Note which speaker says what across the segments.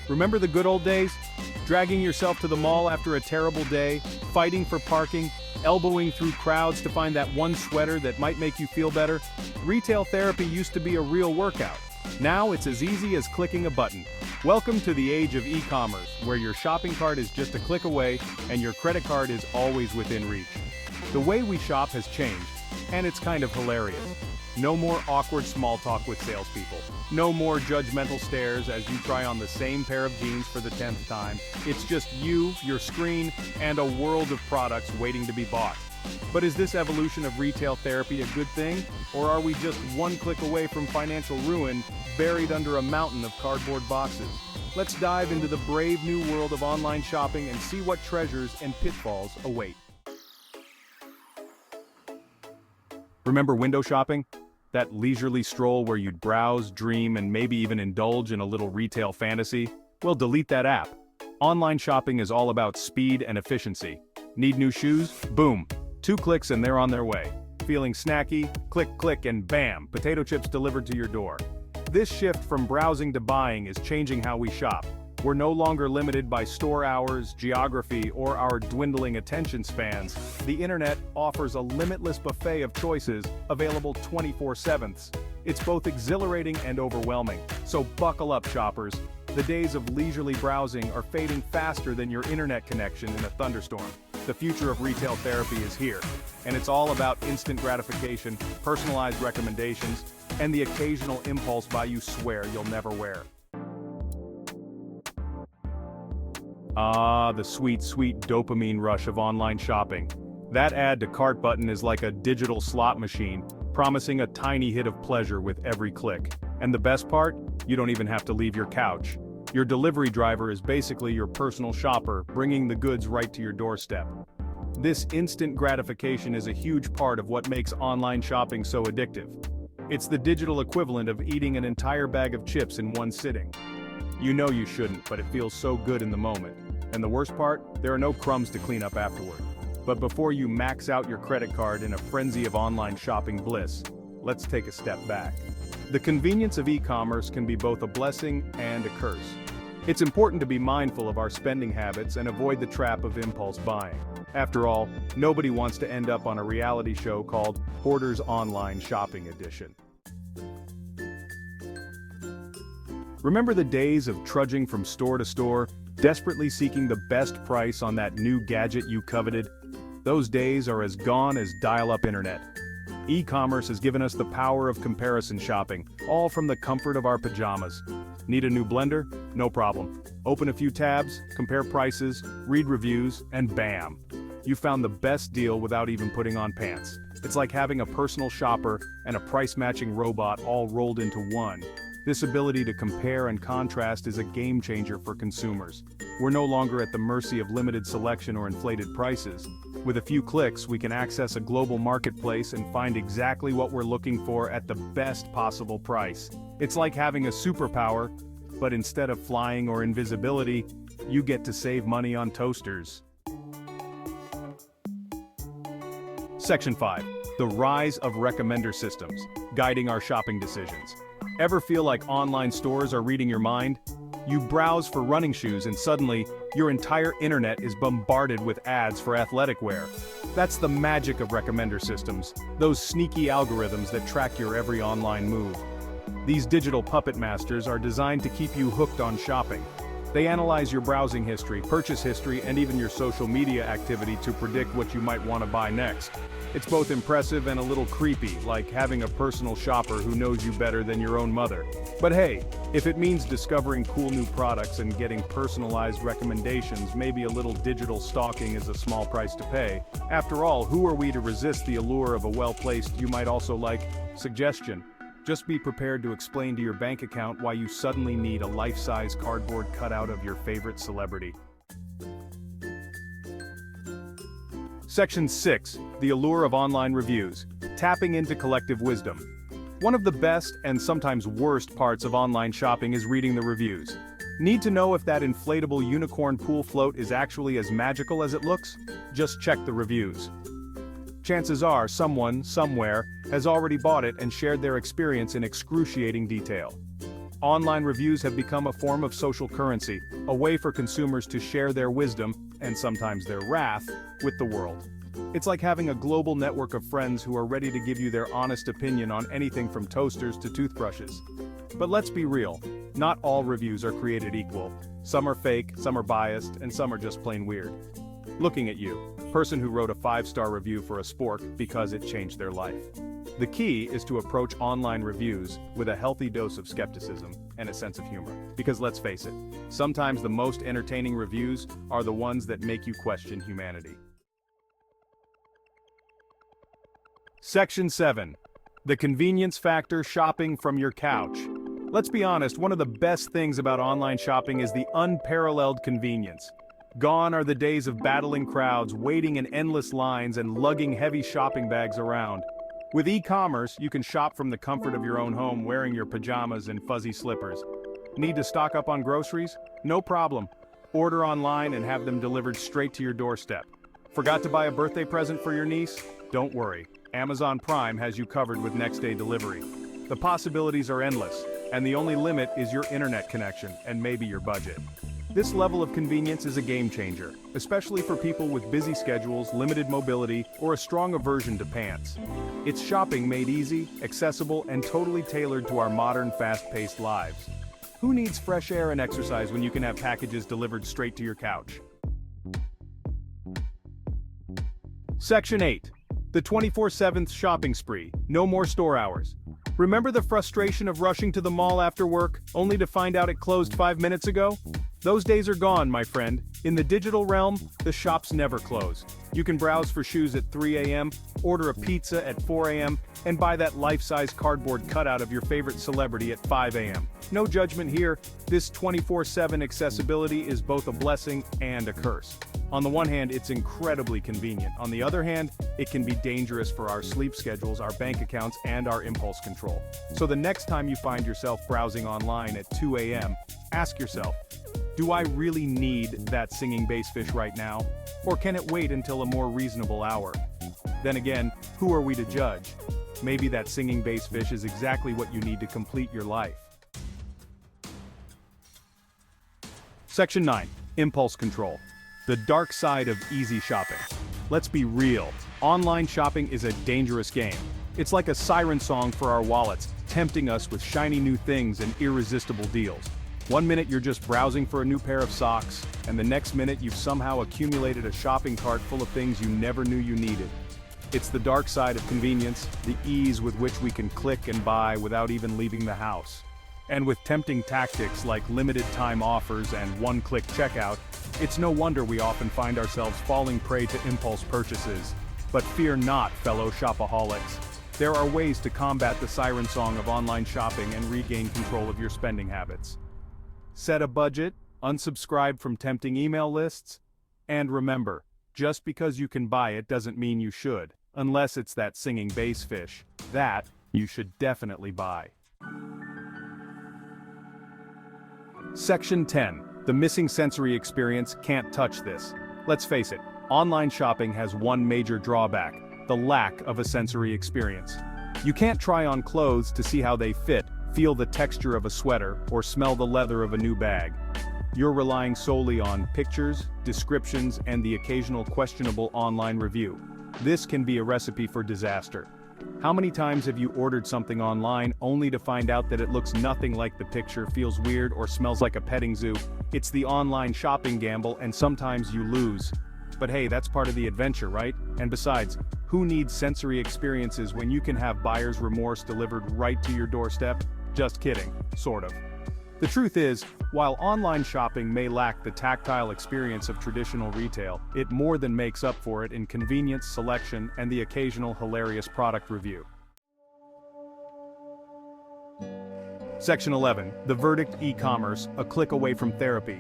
Speaker 1: Remember the good old days? Dragging yourself to the mall after a terrible day, fighting for parking, elbowing through crowds to find that one sweater that might make you feel better? Retail therapy used to be a real workout. Now it's as easy as clicking a button. Welcome to the age of e-commerce, where your shopping cart is just a click away and your credit card is always within reach. The way we shop has changed, and it's kind of hilarious. No more awkward small talk with salespeople. No more judgmental stares as you try on the same pair of jeans for the 10th time. It's just you, your screen, and a world of products waiting to be bought. But is this evolution of retail therapy a good thing? Or are we just one click away from financial ruin, buried under a mountain of cardboard boxes? Let's dive into the brave new world of online shopping and see what treasures and pitfalls await. Remember window shopping? That leisurely stroll where you'd browse, dream, and maybe even indulge in a little retail fantasy? Well, delete that app. Online shopping is all about speed and efficiency. Need new shoes? Boom. 2 clicks and they're on their way. Feeling snacky? Click, click, and bam, potato chips delivered to your door. This shift from browsing to buying is changing how we shop. We're no longer limited by store hours, geography, or our dwindling attention spans. The internet offers a limitless buffet of choices, available 24/7. It's both exhilarating and overwhelming. So buckle up, shoppers. The days of leisurely browsing are fading faster than your internet connection in a thunderstorm. The future of retail therapy is here, and it's all about instant gratification, personalized recommendations, and the occasional impulse buy you swear you'll never wear. Ah, the sweet, sweet dopamine rush of online shopping. That add to cart button is like a digital slot machine, promising a tiny hit of pleasure with every click. And the best part? You don't even have to leave your couch. Your delivery driver is basically your personal shopper, bringing the goods right to your doorstep. This instant gratification is a huge part of what makes online shopping so addictive. It's the digital equivalent of eating an entire bag of chips in one sitting. You know you shouldn't, but it feels so good in the moment. And the worst part? There are no crumbs to clean up afterward. But before you max out your credit card in a frenzy of online shopping bliss, let's take a step back. The convenience of e-commerce can be both a blessing and a curse. It's important to be mindful of our spending habits and avoid the trap of impulse buying. After all, nobody wants to end up on a reality show called Hoarder's Online Shopping Edition. Remember the days of trudging from store to store, desperately seeking the best price on that new gadget you coveted? Those days are as gone as dial-up internet. E-commerce has given us the power of comparison shopping, all from the comfort of our pajamas. Need a new blender? No problem. Open a few tabs, compare prices, read reviews, and bam! You found the best deal without even putting on pants. It's like having a personal shopper and a price-matching robot all rolled into one. This ability to compare and contrast is a game changer for consumers. We're no longer at the mercy of limited selection or inflated prices. With a few clicks, we can access a global marketplace and find exactly what we're looking for at the best possible price. It's like having a superpower, but instead of flying or invisibility, you get to save money on toasters. Section 5. The rise of recommender systems, guiding our shopping decisions. Ever feel like online stores are reading your mind? You browse for running shoes and suddenly, your entire internet is bombarded with ads for athletic wear. That's the magic of recommender systems, those sneaky algorithms that track your every online move. These digital puppet masters are designed to keep you hooked on shopping. They analyze your browsing history, purchase history, and even your social media activity to predict what you might want to buy next. It's both impressive and a little creepy, like having a personal shopper who knows you better than your own mother. But hey, if it means discovering cool new products and getting personalized recommendations, maybe a little digital stalking is a small price to pay. After all, who are we to resist the allure of a well-placed, you might also like, suggestion? Just be prepared to explain to your bank account why you suddenly need a life-size cardboard cutout of your favorite celebrity. Section 6. The allure of online reviews. Tapping into collective wisdom. One of the best and sometimes worst parts of online shopping is reading the reviews. Need to know if that inflatable unicorn pool float is actually as magical as it looks? Just check the reviews. Chances are someone, somewhere, has already bought it and shared their experience in excruciating detail. Online reviews have become a form of social currency, a way for consumers to share their wisdom, and sometimes their wrath, with the world. It's like having a global network of friends who are ready to give you their honest opinion on anything from toasters to toothbrushes. But let's be real, not all reviews are created equal. Some are fake, some are biased, and some are just plain weird. Looking at you, person who wrote a 5-star review for a spork because it changed their life. The key is to approach online reviews with a healthy dose of skepticism and a sense of humor. Because let's face it, sometimes the most entertaining reviews are the ones that make you question humanity. Section 7. The convenience factor shopping from your couch. Let's be honest, one of the best things about online shopping is the unparalleled convenience. Gone are the days of battling crowds, waiting in endless lines, and lugging heavy shopping bags around. With e-commerce, you can shop from the comfort of your own home wearing your pajamas and fuzzy slippers. Need to stock up on groceries? No problem. Order online and have them delivered straight to your doorstep. Forgot to buy a birthday present for your niece? Don't worry. Amazon Prime has you covered with next-day delivery. The possibilities are endless, and the only limit is your internet connection and maybe your budget. This level of convenience is a game changer, especially for people with busy schedules, limited mobility, or a strong aversion to pants. It's shopping made easy, accessible, and totally tailored to our modern, fast-paced lives. Who needs fresh air and exercise when you can have packages delivered straight to your couch? Section 8. The 24/7 shopping spree, no more store hours. Remember the frustration of rushing to the mall after work, only to find out it closed 5 minutes ago? Those days are gone, my friend. In the digital realm, the shops never close. You can browse for shoes at 3 a.m., order a pizza at 4 a.m., and buy that life-size cardboard cutout of your favorite celebrity at 5 a.m. No judgment here, this 24/7 accessibility is both a blessing and a curse. On the one hand, it's incredibly convenient. On the other hand, it can be dangerous for our sleep schedules, our bank accounts, and our impulse control. So the next time you find yourself browsing online at 2 a.m., ask yourself, do I really need that singing bass fish right now? Or can it wait until a more reasonable hour? Then again, who are we to judge? Maybe that singing bass fish is exactly what you need to complete your life. Section 9. Impulse control. The dark side of easy shopping. Let's be real, online shopping is a dangerous game. It's like a siren song for our wallets, tempting us with shiny new things and irresistible deals. One minute you're just browsing for a new pair of socks, and the next minute you've somehow accumulated a shopping cart full of things you never knew you needed. It's the dark side of convenience, the ease with which we can click and buy without even leaving the house. And with tempting tactics like limited time offers and one-click checkout, it's no wonder we often find ourselves falling prey to impulse purchases. But fear not, fellow shopaholics. There are ways to combat the siren song of online shopping and regain control of your spending habits. Set a budget, unsubscribe from tempting email lists, and remember, just because you can buy it doesn't mean you should, unless it's that singing bass fish. That, you should definitely buy. Section 10. The missing sensory experience, can't touch this. Let's face it, online shopping has one major drawback, the lack of a sensory experience. You can't try on clothes to see how they fit, feel the texture of a sweater, or smell the leather of a new bag. You're relying solely on pictures, descriptions, and the occasional questionable online review. This can be a recipe for disaster. How many times have you ordered something online only to find out that it looks nothing like the picture, feels weird, or smells like a petting zoo? It's the online shopping gamble, and sometimes you lose. But hey, that's part of the adventure, right? And besides, who needs sensory experiences when you can have buyer's remorse delivered right to your doorstep? Just kidding, sort of. The truth is, while online shopping may lack the tactile experience of traditional retail, it more than makes up for it in convenience, selection, and the occasional hilarious product review. Section 11. The verdict: e-commerce, a click away from therapy.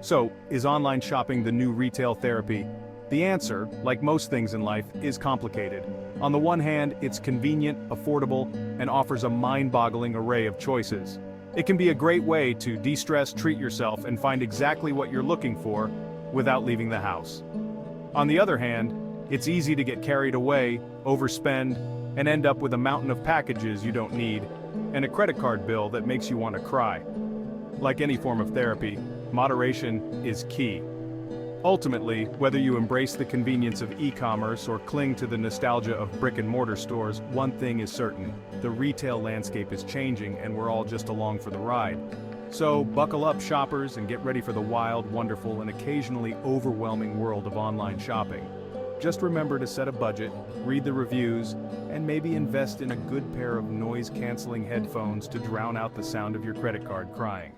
Speaker 1: So, is online shopping the new retail therapy? The answer, like most things in life, is complicated. On the one hand, it's convenient, affordable, and offers a mind-boggling array of choices. It can be a great way to de-stress, treat yourself, and find exactly what you're looking for without leaving the house. On the other hand, it's easy to get carried away, overspend, and end up with a mountain of packages you don't need. and a credit card bill that makes you want to cry. Like any form of therapy, moderation is key. Ultimately, whether you embrace the convenience of e-commerce or cling to the nostalgia of brick-and-mortar stores, one thing is certain: the retail landscape is changing and we're all just along for the ride. So, buckle up, shoppers, and get ready for the wild, wonderful, and occasionally overwhelming world of online shopping. Just remember to set a budget, read the reviews, and maybe invest in a good pair of noise-canceling headphones to drown out the sound of your credit card crying.